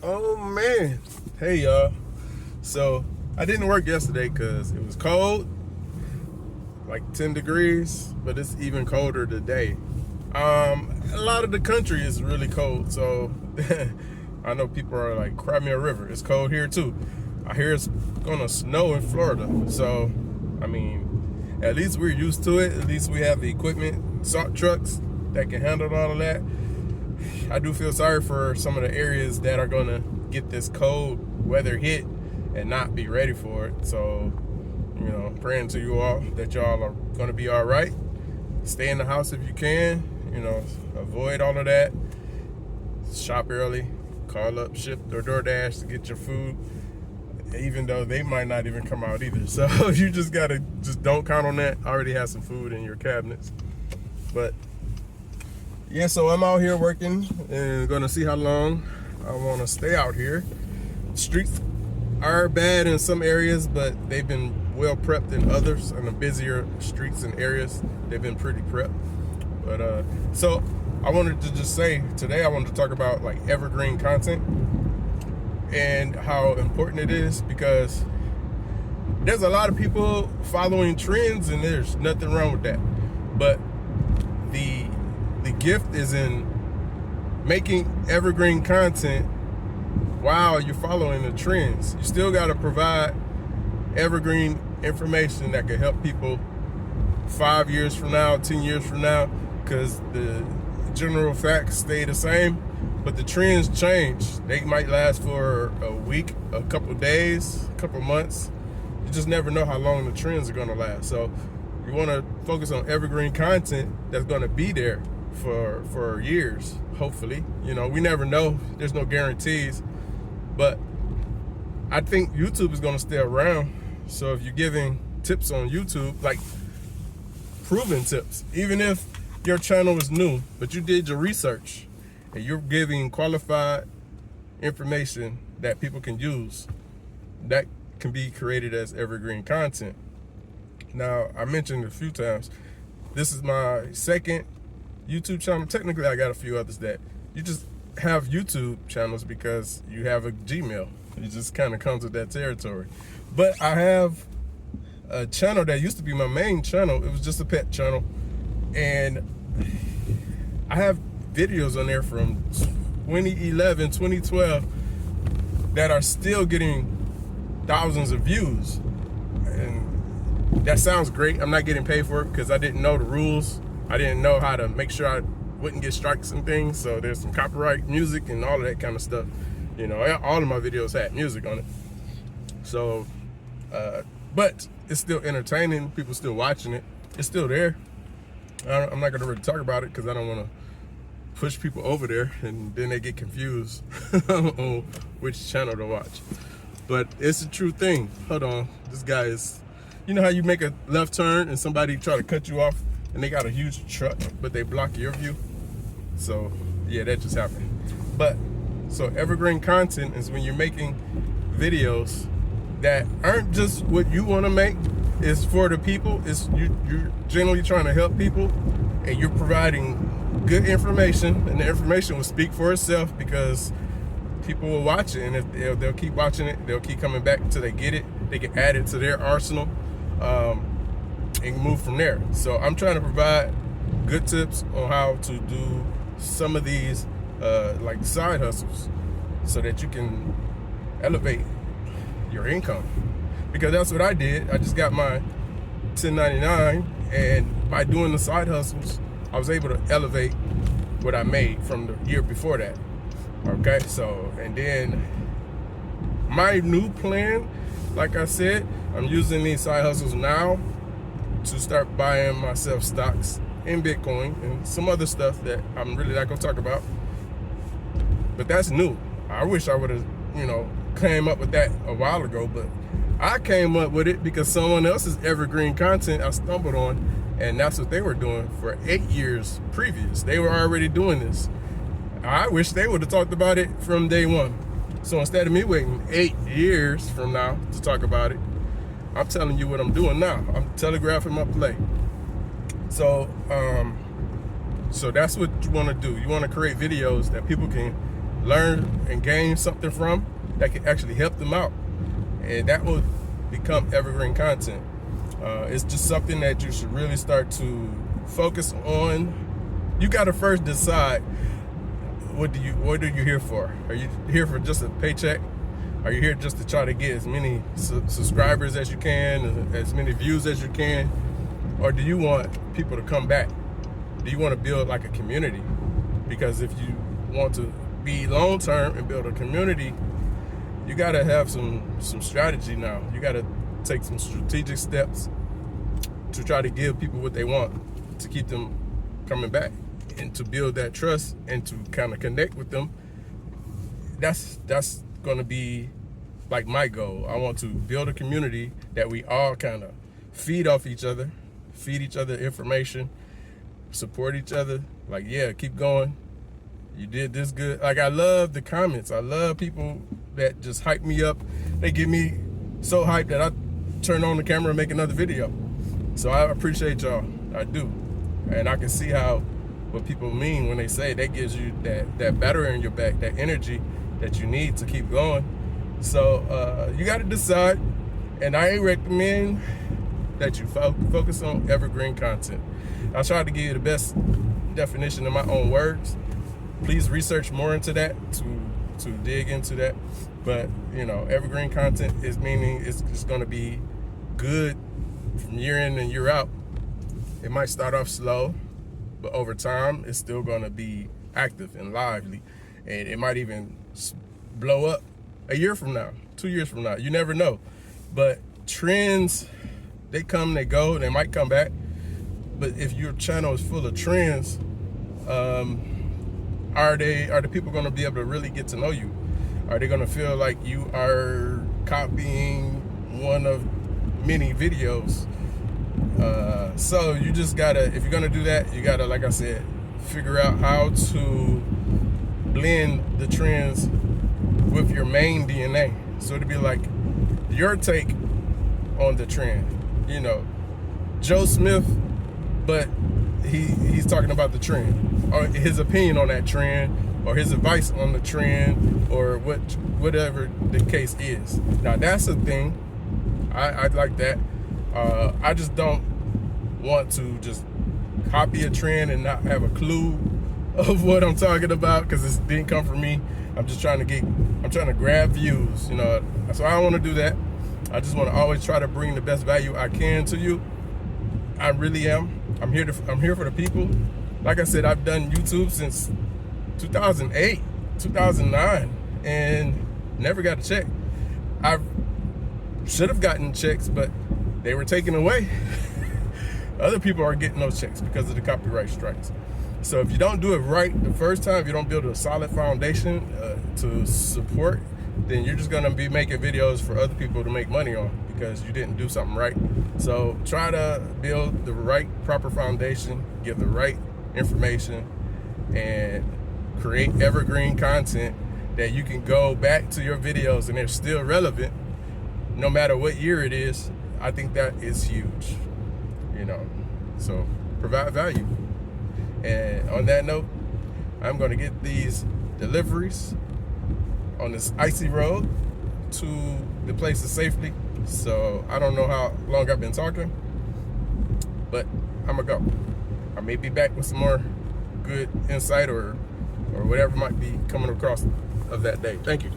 Oh man, hey y'all. So I didn't work yesterday because it was cold, like 10 degrees, but it's even colder today. A lot of the country is really cold, so I know people are like, cry me a river. It's cold here too. I hear it's gonna snow in Florida, so I mean, at least we're used to it. At least we have the equipment, salt trucks that can handle all of that. I do feel sorry for some of the areas that are gonna get this cold weather hit and not be ready for it. So, you know, praying to you all that y'all are gonna be all right. Stay in the house if you can, you know, avoid all of that. Shop early, call up Shipt or DoorDash to get your food, even though they might not even come out either. So you just don't count on that. I already have some food in your cabinets. But yeah, so I'm out here working and gonna see how long I wanna stay out here. Streets are bad in some areas, but they've been well prepped in others. And the busier streets and areas, they've been pretty prepped. But so I wanted to just say, today I wanted to talk about like evergreen content and how important it is, because there's a lot of people following trends and there's nothing wrong with that. But the gift is in making evergreen content while you're following the trends. You still got to provide evergreen information that can help people 5 years from now, 10 years from now, because the general facts stay the same, but the trends change. They might last for a week, a couple of days, a couple of months. You just never know how long the trends are going to last. So you want to focus on evergreen content that's going to be there for years, hopefully. You know, we never know. There's no guarantees. But I think YouTube is going to stay around. So if you're giving tips on YouTube, like proven tips, even if your channel is new, but you did your research and you're giving qualified information that people can use, that can be created as evergreen content. Now, I mentioned a few times, this is my second YouTube channel. Technically, I got a few others that you just have YouTube channels because you have a Gmail. It just kind of comes with that territory. But I have a channel that used to be my main channel. It was just a pet channel. And I have videos on there from 2011, 2012 that are still getting thousands of views. And that sounds great. I'm not getting paid for it because I didn't know the rules. I didn't know how to make sure I wouldn't get strikes and things. So there's some copyright music and all of that kind of stuff. You know, all of my videos had music on it. So, but it's still entertaining. People still watching it. It's still there. I'm not gonna really talk about it because I don't want to push people over there and then they get confused on which channel to watch. But it's a true thing. Hold on, this guy is, you know how you make a left turn and somebody try to cut you off and they got a huge truck, but they block your view? So yeah, that just happened. But so evergreen content is when you're making videos that aren't just what you want to make. It's for the people. It's you're generally trying to help people, and you're providing good information, and the information will speak for itself because people will watch it, and if they'll keep watching it, they'll keep coming back until they get it. They can add it to their arsenal and move from there. So I'm trying to provide good tips on how to do some of these like side hustles so that you can elevate your income, because that's what I did. I just got my 1099, and by doing the side hustles I was able to elevate what I made from the year before that. Okay, so and then my new plan, like I said, I'm using these side hustles now to start buying myself stocks in Bitcoin and some other stuff that I'm really not gonna talk about. But that's new. I wish I would have, you know, came up with that a while ago, but I came up with it because someone else's evergreen content I stumbled on, and that's what they were doing for 8 years previous. They were already doing this. I wish they would have talked about it from day one. So instead of me waiting 8 years from now to talk about it, I'm telling you what I'm doing now. I'm telegraphing my play. So, so that's what you want to do. You want to create videos that people can learn and gain something from that can actually help them out. And that will become evergreen content. It's just something that you should really start to focus on. You got to first decide, what are you here for? Are you here for just a paycheck? Are you here just to try to get as many subscribers as you can, as many views as you can? Or do you want people to come back? Do you want to build like a community? Because if you want to be long-term and build a community, you got to have some strategy now. You got to take some strategic steps to try to give people what they want, to keep them coming back, and to build that trust and to kind of connect with them. That's going to be like my goal. I want to build a community that we all kind of feed off each other, feed each other information, support each other. Like, yeah, keep going. You did this good. Like, I love the comments. I love people that just hype me up. They get me so hyped that I turn on the camera and make another video. So I appreciate y'all. I do. And I can see what people mean when they say that gives you that battery in your back, that energy that you need to keep going. So you got to decide. And I recommend that you focus on evergreen content. I try to give you the best definition in my own words. Please research more into that to dig into that. But you know, evergreen content is meaning it's just going to be good from year in and year out. It might start off slow, but over time it's still going to be active and lively, and it might even blow up a year from now, 2 years from now. You never know. But trends, they come, they go, they might come back. But if your channel is full of trends, are the people going to be able to really get to know you? Are they going to feel like you are copying one of many videos? So you just gotta, if you're gonna do that, you gotta, like I said, figure out how to blend the trends with your main DNA. So it'd be like your take on the trend. You know, Joe Smith, but he's talking about the trend, or his opinion on that trend, or his advice on the trend, or whatever the case is. Now that's the thing. I like that. I just don't want to just copy a trend and not have a clue of what I'm talking about, because it didn't come from me. I'm trying to grab views, you know. So I don't want to do that. I just want to always try to bring the best value I can to you. I really am. I'm here for the people. Like I said, I've done YouTube since 2008, 2009, and never got a check. I should have gotten checks, but they were taken away. Other people are getting those checks because of the copyright strikes. So if you don't do it right the first time, if you don't build a solid foundation to support, then you're just gonna be making videos for other people to make money on because you didn't do something right. So try to build the right, proper foundation, give the right information, and create evergreen content that you can go back to your videos and they're still relevant no matter what year it is. I think that is huge, you know. So provide value. And on that note, I'm going to get these deliveries on this icy road to the places safely. So I don't know how long I've been talking, but I'm gonna go. I may be back with some more good insight or whatever might be coming across of that day. Thank you.